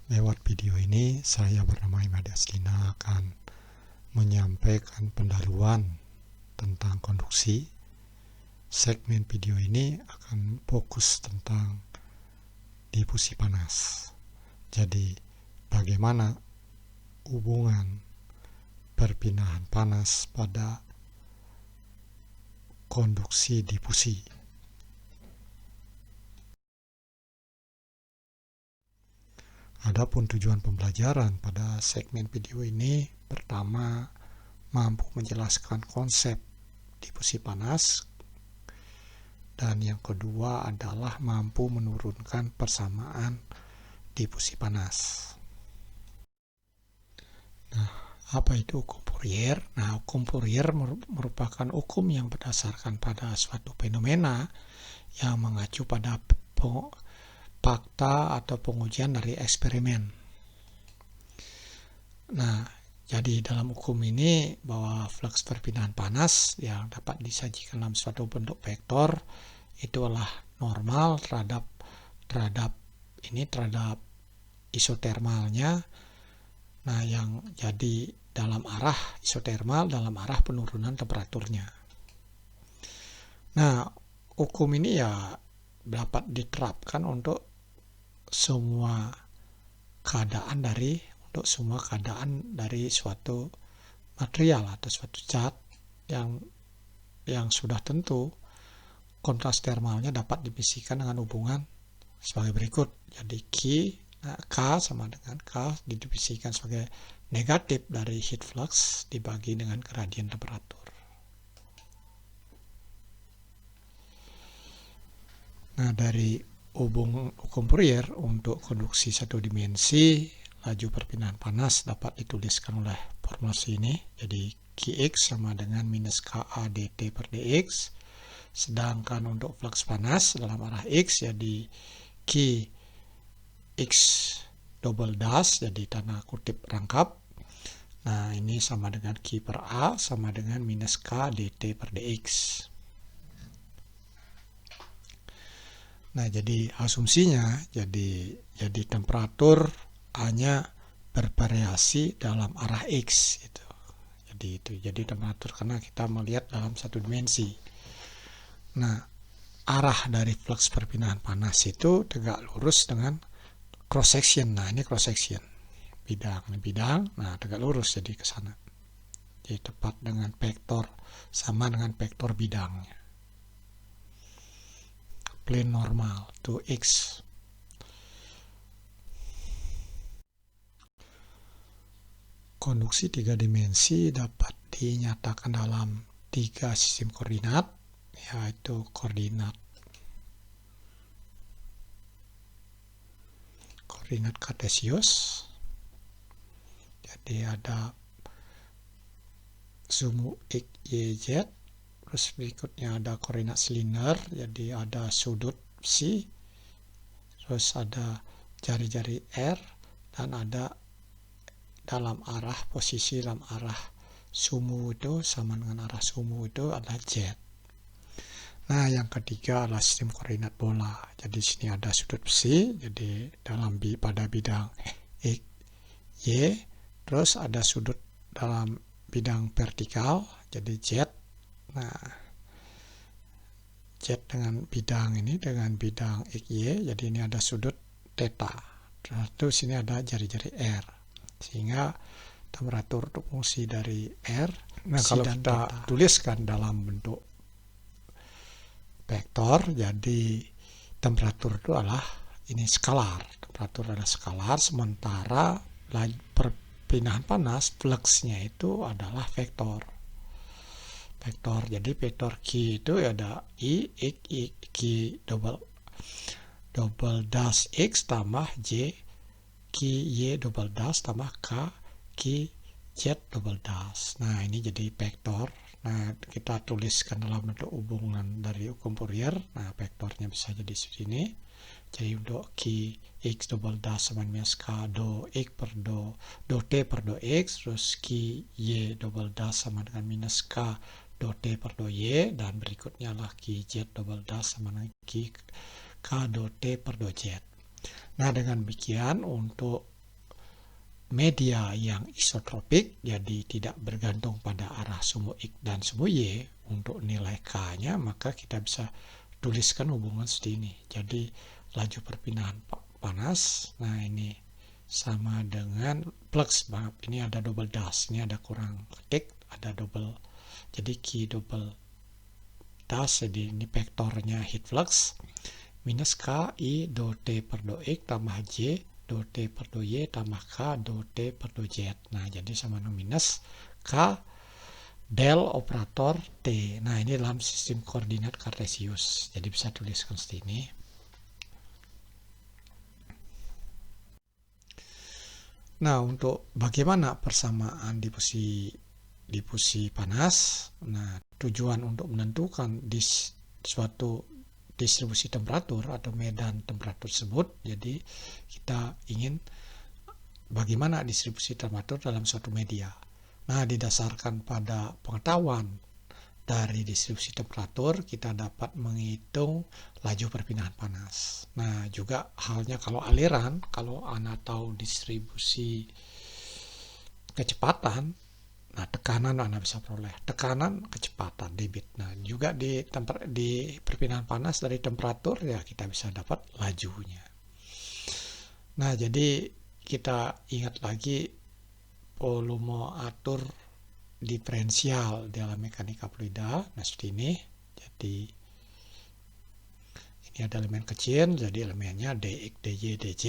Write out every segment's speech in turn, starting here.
Lewat video ini, saya bernama Imadi Aslina akan menyampaikan pendahuluan tentang konduksi. Segmen video ini akan fokus tentang difusi panas. Jadi, bagaimana hubungan perpindahan panas pada konduksi difusi. Adapun tujuan pembelajaran pada segmen video ini, pertama, mampu menjelaskan konsep difusi panas, dan yang kedua adalah mampu menurunkan persamaan difusi panas. Nah, apa itu hukum Fourier? Nah, hukum Fourier merupakan hukum yang berdasarkan pada suatu fenomena yang mengacu pada fakta atau pengujian dari eksperimen. Nah, jadi dalam hukum ini bahwa flux perpindahan panas yang dapat disajikan dalam suatu bentuk vektor itu adalah normal terhadap isotermalnya. Nah, yang jadi dalam arah isotermal dalam arah penurunan temperaturnya. Nah, hukum ini ya dapat diterapkan untuk semua keadaan dari suatu material atau suatu zat yang sudah tentu kontras termalnya dapat dipisahkan dengan hubungan sebagai berikut. Jadi K sama dengan K didefinisikan sebagai negatif dari heat flux dibagi dengan gradien temperatur. Nah, dari hukum Fourier untuk konduksi satu dimensi, laju perpindahan panas dapat dituliskan oleh formulasi ini. Jadi Qx sama dengan minus Ka dt per dx. Sedangkan untuk flux panas dalam arah X jadi Qx double dash, jadi tanda kutip rangkap. Nah, ini sama dengan Q per A sama dengan minus K dt per dx. Nah, jadi asumsinya jadi temperatur hanya bervariasi dalam arah X itu. Jadi temperatur karena kita melihat dalam satu dimensi. Nah, arah dari flux perpindahan panas itu tegak lurus dengan cross section. Nah, ini cross section. Bidang. Nah, tegak lurus jadi ke sana. Jadi tepat dengan vektor sama dengan vektor bidangnya. Plane normal to X. Konduksi tiga dimensi dapat dinyatakan dalam tiga sistem koordinat, yaitu koordinat kartesius. Jadi ada sumu X, Y, Z. Terus berikutnya ada koordinat silinder, jadi ada sudut psi, terus ada jari-jari R, dan ada posisi dalam arah sumu itu sama dengan arah sumu itu adalah Z. Nah, yang ketiga adalah sistem koordinat bola. Jadi sini ada sudut psi, jadi pada bidang X, Y, terus ada sudut dalam bidang vertikal, jadi Z. Nah, Z dengan bidang XY, jadi ini ada sudut theta. Terus sini ada jari-jari R. Sehingga temperatur untuk fungsi dari R. Nah, kalau kita tuliskan dalam bentuk vektor, jadi temperatur itu adalah ini skalar. Temperatur adalah skalar, sementara perpindahan panas, fluxnya itu adalah vektor. Jadi vektor Q itu ada I X Q double dash X tambah J Q Y double dash tambah K Q Z double dash. Nah, ini jadi vektor. Nah, kita tuliskan dalam bentuk hubungan dari hukum Fourier. Nah, vektornya bisa jadi sini. Jadi untuk Q X double dash sama minus K do X per do T per do X, terus Q Y double dash sama dengan minus K do T per do Y, dan berikutnya adalah Q Z double dash sama dengan K do T per do Z. Nah, dengan demikian untuk media yang isotropik, jadi tidak bergantung pada arah sumbu X dan sumbu Y untuk nilai K-nya, maka kita bisa tuliskan hubungan seperti ini. Jadi laju perpindahan panas, nah ini sama dengan flux, ini ada double dash, ini ada kurang ketik, ada double, jadi Q double dash, jadi ini vektornya heat flux, minus K I do T per do X tambah J do T per do Y tambah K do T per do Z. Nah, jadi sama dengan minus K del operator T. Nah, ini dalam sistem koordinat kartesius. Jadi bisa tuliskan seperti ini. Nah, untuk bagaimana persamaan diffusi panas? Nah, tujuan untuk menentukan suatu distribusi temperatur atau medan temperatur tersebut, jadi kita ingin bagaimana distribusi temperatur dalam suatu media. Nah, didasarkan pada pengetahuan dari distribusi temperatur, kita dapat menghitung laju perpindahan panas. Nah, juga halnya kalau aliran, kalau Anda tahu distribusi kecepatan, nah tekanan Anda bisa peroleh. Tekanan, kecepatan, debit. Nah, juga di perpindahan panas dari temperatur, ya kita bisa dapat lajunya. Nah, jadi kita ingat lagi volume atur diferensial dalam mekanika fluida. Nah, seperti ini. Jadi ini ada elemen kecil, jadi elemennya dx, dy, dz.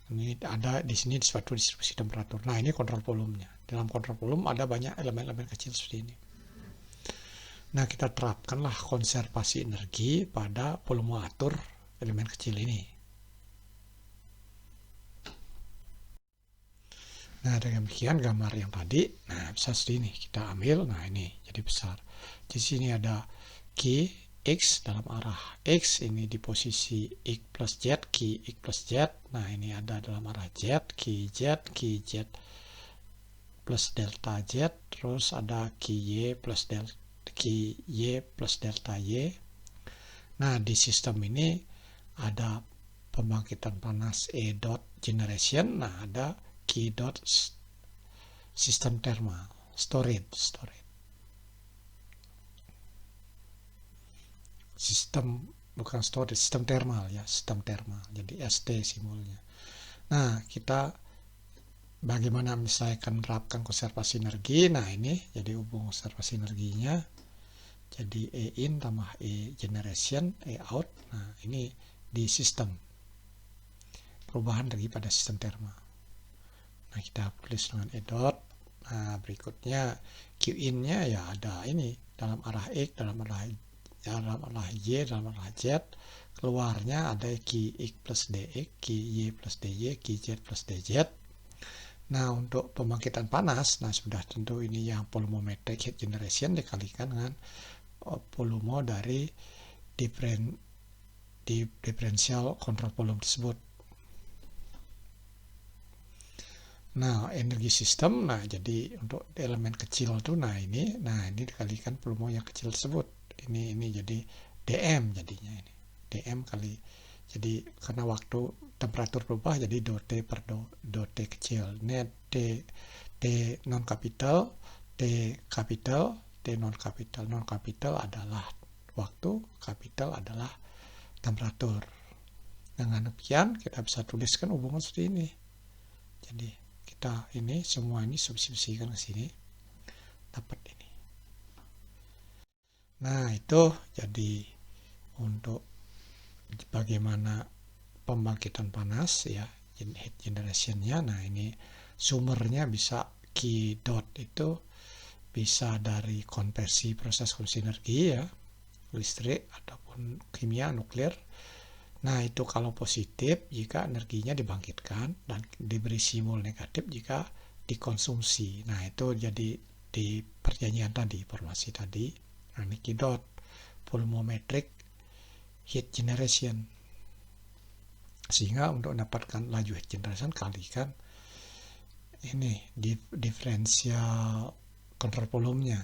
Ini ada di sini suatu distribusi temperatur. Nah, ini kontrol volumenya. Dalam kontrol volume ada banyak elemen-elemen kecil seperti ini. Nah, kita terapkanlah konservasi energi pada volume atur elemen kecil ini. Nah, dengan demikian gambar yang tadi, nah bisa seperti ini. Kita ambil, nah ini jadi besar. Di sini ada Q X dalam arah X, ini di posisi X plus Z, Q X plus Z. Nah, ini ada dalam arah Z, Q Z plus delta Z. Terus ada Q Y plus delta Y. Nah, di sistem ini ada pembangkitan panas E dot generation. Nah, ada Q dot sistem thermal, storage. Sistem bukan storage, sistem thermal ya, sistem thermal. Jadi ST simbolnya. Nah, kita bagaimana misalkan menerapkan konservasi energi. Nah, ini jadi hubung konservasi energinya. Jadi E in tambah E generation, E out. Nah, ini di sistem perubahan daripada sistem thermal. Nah, kita tulis dengan E dot. Nah, berikutnya Q in-nya ya ada ini dalam arah X, dalam arah Y, dalam arah Z. Keluarnya ada QX plus DX, QY plus DY, QZ plus DZ. Nah, untuk pembangkitan panas, nah sudah tentu ini yang volumetric heat generation dikalikan dengan volume dari differential control volume tersebut. Nah, energi sistem, nah jadi untuk elemen kecil itu, nah ini dikalikan volume yang kecil tersebut. Ini jadi dm jadinya, ini dm kali, jadi karena waktu temperatur berubah jadi do T per do T kecil. Ini T non kapital, T kapital, T non kapital. Non kapital adalah waktu, kapital adalah temperatur. Dengan demikian kita bisa tuliskan hubungan seperti ini. Jadi kita ini semua ini substitusikan ke sini, dapat ini. Nah, itu jadi untuk bagaimana pembangkitan panas ya, heat generation-nya. Nah, ini sumbernya bisa Q dot itu bisa dari konversi proses konversi energi ya, listrik ataupun kimia nuklir. Nah, itu kalau positif jika energinya dibangkitkan dan diberi simbol negatif jika dikonsumsi. Nah, itu jadi di perjanjian tadi, informasi tadi. Nah, ini Q dot volumetric heat generation. Sehingga untuk mendapatkan laju heat generation kalikan ini diferensial control volumenya.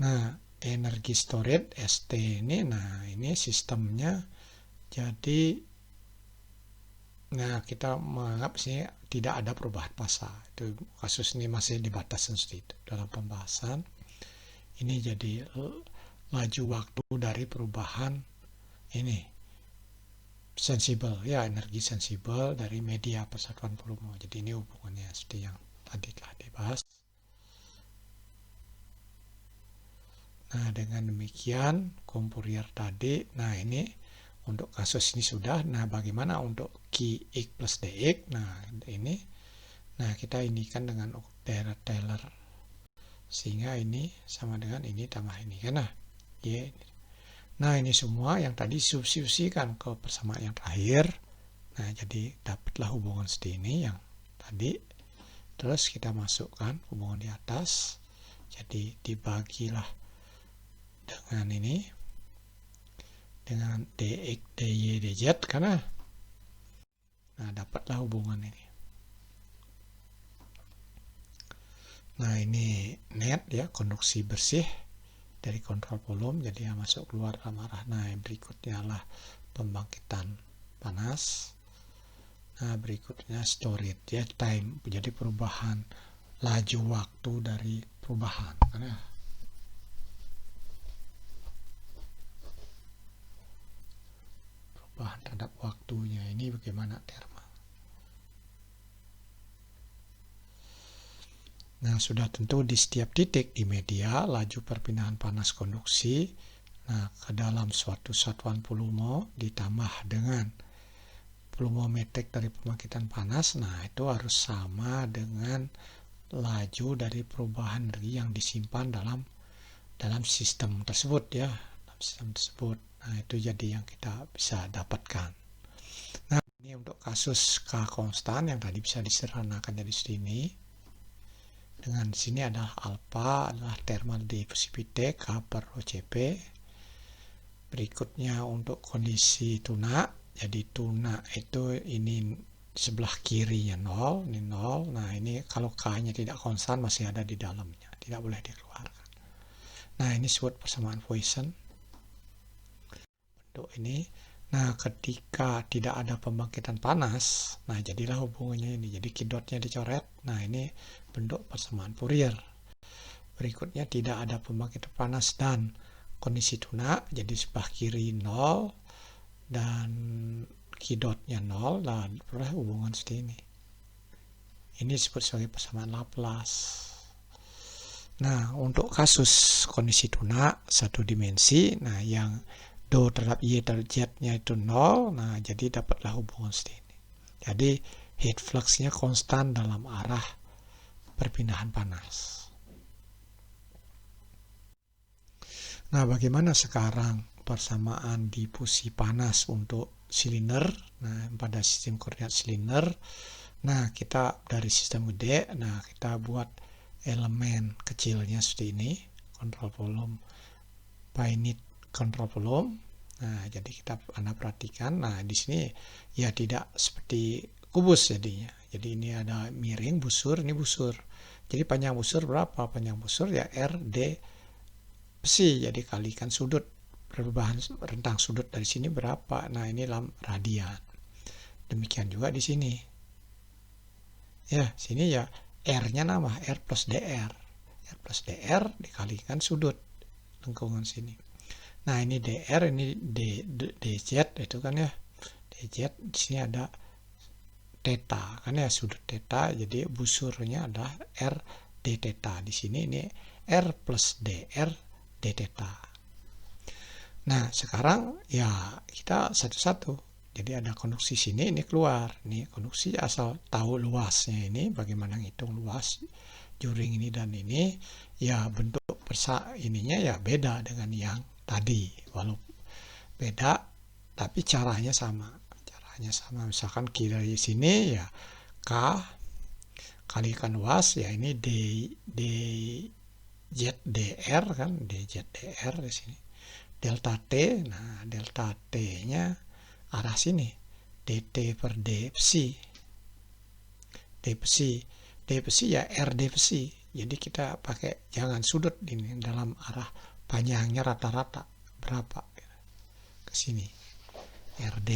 Nah, energi storage ST ini, nah ini sistemnya jadi Nah, kita menganggap sih tidak ada perubahan fasa. Itu kasus ini masih di batasan seperti itu. Dalam pembahasan ini jadi laju waktu dari perubahan ini sensibel, ya, energi sensibel dari media persatuan volume. Jadi ini hubungannya seperti yang tadi telah dibahas. Nah, dengan demikian Fourier tadi, nah ini untuk kasus ini sudah. Nah, bagaimana untuk Qx plus Dx? Nah, ini, nah kita indikan dengan Taylor, sehingga ini sama dengan ini tambah ini, kan? Nah, Y. Nah, ini semua yang tadi substitusikan ke persamaan yang terakhir. Nah, jadi dapatlah hubungan seperti ini yang tadi. Terus kita masukkan hubungan di atas. Jadi dibagilah dengan ini, dengan dx, dy, dz, karena nah dapatlah hubungan ini. Nah, ini net ya, konduksi bersih dari kontrol volume, jadi yang masuk keluar dalam arah. Nah, yang berikutnya adalah pembangkitan panas. Nah, berikutnya storage ya, time, jadi perubahan laju waktu dari perubahan, karena perubahan terhadap waktunya ini bagaimana thermal. Nah, sudah tentu di setiap titik di media laju perpindahan panas konduksi, nah, ke dalam suatu satuan volume ditambah dengan volumemetrik dari pembangkitan panas, nah itu harus sama dengan laju dari perubahan energi yang disimpan dalam sistem tersebut ya, dalam sistem tersebut. Nah, itu jadi yang kita bisa dapatkan. Nah, ini untuk kasus K konstan yang tadi bisa disederhanakan jadi sini. Dengan sini adalah alfa adalah thermal diffusivity K per OCP. Berikutnya untuk kondisi tuna, jadi tuna itu ini sebelah kirinya 0, ini 0. Nah, ini kalau K-nya tidak konstan masih ada di dalamnya, tidak boleh dikeluarkan. Nah, ini disebut persamaan Poisson. Bentuk ini. Nah, ketika tidak ada pembangkitan panas, nah jadilah hubungannya ini. Jadi kidotnya dicoret. Nah, ini bentuk persamaan Fourier. Berikutnya tidak ada pembangkitan panas dan kondisi tuna, jadi sebelah kiri 0 dan kidotnya 0, dan berarti hubungan seperti ini. Ini disebut sebagai persamaan Laplace. Nah, untuk kasus kondisi tuna satu dimensi, nah yang do terhadap y terhadap z-nya itu 0, nah jadi dapatlah hubungan seperti ini. Jadi heat flux-nya konstan dalam arah perpindahan panas. Nah, bagaimana sekarang persamaan difusi panas untuk silinder? Nah, pada sistem koordinat silinder, nah kita dari sistem gede, nah kita buat elemen kecilnya seperti ini, kontrol volume, finite kontrol volume. Nah, jadi Anda perhatikan, nah di sini ya tidak seperti kubus jadinya. Jadi ini ada miring, busur, ini busur. Jadi panjang busur berapa? Panjang busur ya R D besi, jadi kalikan sudut, perubahan rentang sudut dari sini berapa? Nah, ini dalam radian. Demikian juga di sini. Ya, sini ya R-nya nama R plus DR. R plus DR dikalikan sudut lengkungan sini. Nah, ini DR, ini DZ itu kan ya. DZ di sini ada theta kan ya, sudut theta, jadi busurnya adalah R d theta. Di sini ini R plus DR d theta. Nah, sekarang ya kita satu-satu. Jadi ada konduksi sini, ini keluar. Ini konduksi asal tahu luasnya ini, bagaimana ngitung luas juring ini dan ini, ya bentuk ininya ya beda dengan yang tadi. Walaupun beda, tapi caranya sama. Caranya sama. Misalkan dari sini ya K kalikan luas, ya ini DZDR kan, DZDR di sini. Delta T, nah delta T-nya arah sini, dt per d psi. D psi ya R d psi. Jadi kita pakai jangan sudut ini dalam arah panjangnya rata-rata berapa ke sini. RD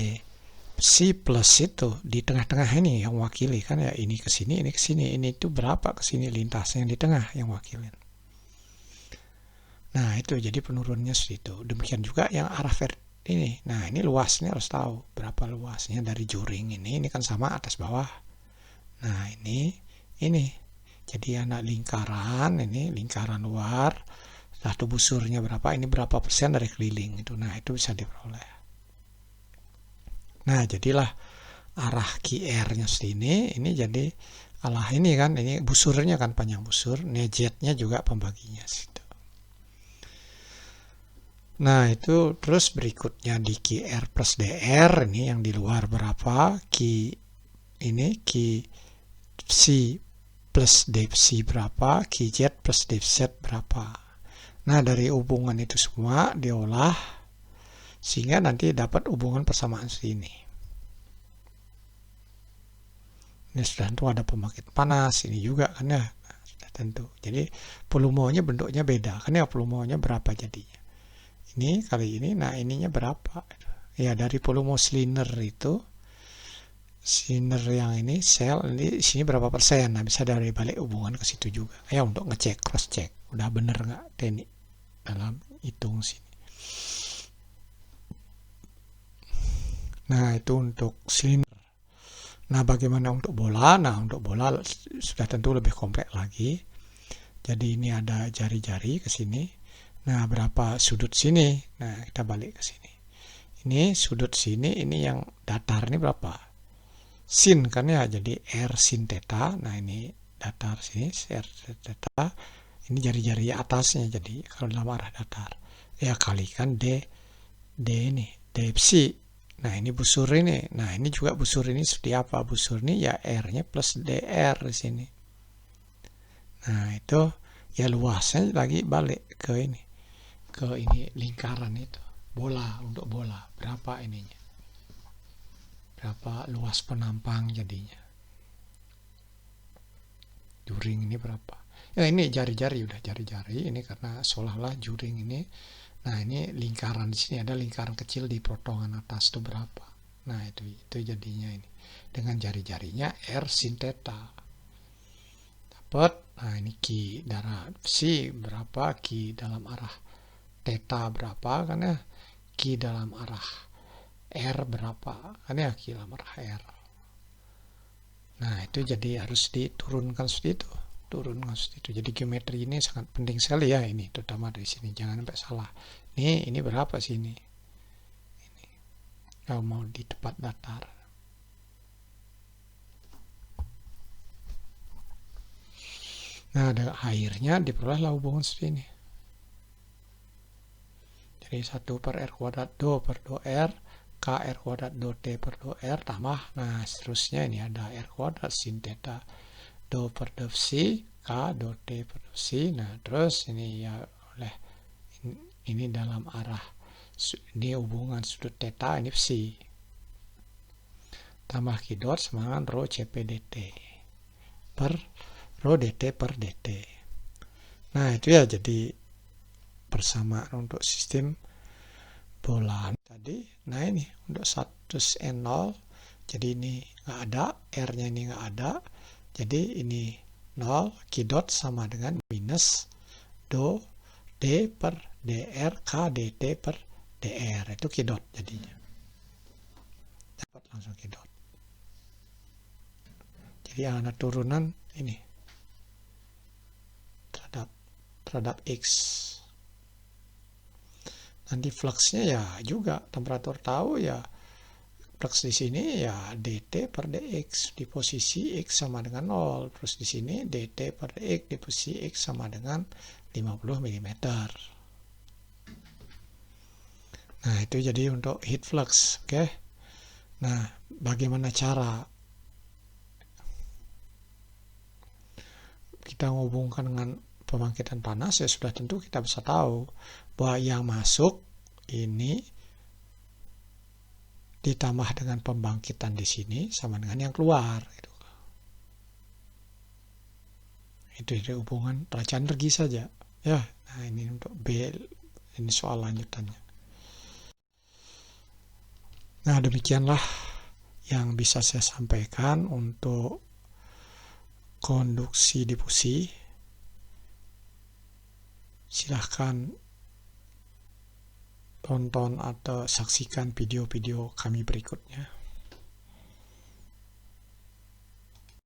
si plus itu di tengah-tengah ini yang wakili kan ya, ini ke sini, ini itu berapa ke sini lintasnya yang di tengah yang wakilin. Nah, itu jadi penurunnya seperti itu. Demikian juga yang arah ini. Nah, ini luasnya harus tahu berapa luasnya dari juring ini kan sama atas bawah. Nah, ini. Jadi anak lingkaran, ini lingkaran luar. Satu busurnya berapa, ini berapa persen dari keliling itu. Nah, itu bisa diperoleh. Nah, jadilah arah QR-nya sini, ini jadi arah ini kan, ini busurnya kan panjang busur, ini Z-nya juga pembaginya situ. Nah, itu terus berikutnya di QR plus DR, ini yang di luar berapa, Q C plus DC berapa, QZ plus DZ berapa. Nah, dari hubungan itu semua diolah sehingga nanti dapat hubungan persamaan sini. Ini sudah tentu ada pembangkit panas, ini juga kan ya, sudah tentu. Jadi volumenya bentuknya beda, kan ya volumenya berapa jadinya. Ini kali ini, nah ininya berapa? Ya dari volume silinder itu, silinder yang ini, sel ini sini berapa persen? Nah bisa dari balik hubungan ke situ juga. Ya untuk ngecek, cross check, udah bener nggak teknik dalam hitung sini. Nah itu untuk silinder. Nah bagaimana untuk bola? Nah untuk bola sudah tentu lebih kompleks lagi. Jadi ini ada jari-jari ke sini. Nah berapa sudut sini? Nah kita balik ke sini. Ini sudut sini, ini yang datar ini berapa? Sin kan ya, jadi R sin theta. Nah ini datar sini, R sin theta. Ini jari-jari atasnya, jadi kalau dalam arah datar. Ya kalikan D ini, D psi. Nah ini busur ini. Nah ini juga busur ini seperti apa? Busur ini ya R-nya plus DR di sini. Nah itu ya luasnya lagi balik ke ini. Ke ini lingkaran itu. Bola, untuk bola. Berapa ininya? Berapa luas penampang jadinya? Juring ini berapa? Ya ini jari-jari, udah jari-jari. Ini karena seolah-olah juring ini. Nah ini lingkaran di sini ada lingkaran kecil di potongan atas itu berapa? Nah itu jadinya ini dengan jari-jarinya R sin theta. Dapat. Nah ini Q darah psi berapa? Q dalam arah theta berapa kan ya? Q dalam arah R berapa kan ya? Q dalam arah R. Nah itu jadi harus diturunkan seperti itu. Turunkan seperti itu. Jadi geometri ini sangat penting sekali ya ini, terutama dari sini jangan sampai salah. Ini berapa sih ini? Ini kalau mau di tempat datar. Nah ada airnya diperolehlah hubungan seperti ini. Jadi 1 per R kuadrat 2 per 2R KR kuadrat 2T per 2R tambah. Nah seterusnya ini ada R kuadrat sin theta 2 per 2 psi K 2T per 2 psi. Nah terus ini ya oleh ini dalam arah ini hubungan sudut theta ini psi tambah Q dot sama dengan rho CP dt per rho dt per dt. Nah itu ya jadi persamaan untuk sistem bola tadi. Nah ini untuk status N0 jadi ini nggak ada, R-nya ini nggak ada, jadi ini 0, Q dot sama dengan minus do D per DR K dt per DR, itu Q dot jadinya. Dapat langsung Q dot. Jadi ada turunan ini terhadap X. Nanti fluxnya ya juga temperatur tahu ya, flux di sini ya dt per dx di posisi x sama dengan 0, terus di sini dt per dx di posisi x sama dengan 50 mm. Nah itu jadi untuk heat flux, oke. Nah bagaimana cara kita menghubungkan dengan pembangkitan panas? Ya sudah tentu kita bisa tahu bahwa yang masuk ini ditambah dengan pembangkitan di sini sama dengan yang keluar. Itu hubungan raca energi saja. Ya, nah ini untuk B, ini soal lanjutannya. Nah demikianlah yang bisa saya sampaikan untuk konduksi difusi. Silahkan tonton atau saksikan video-video kami berikutnya.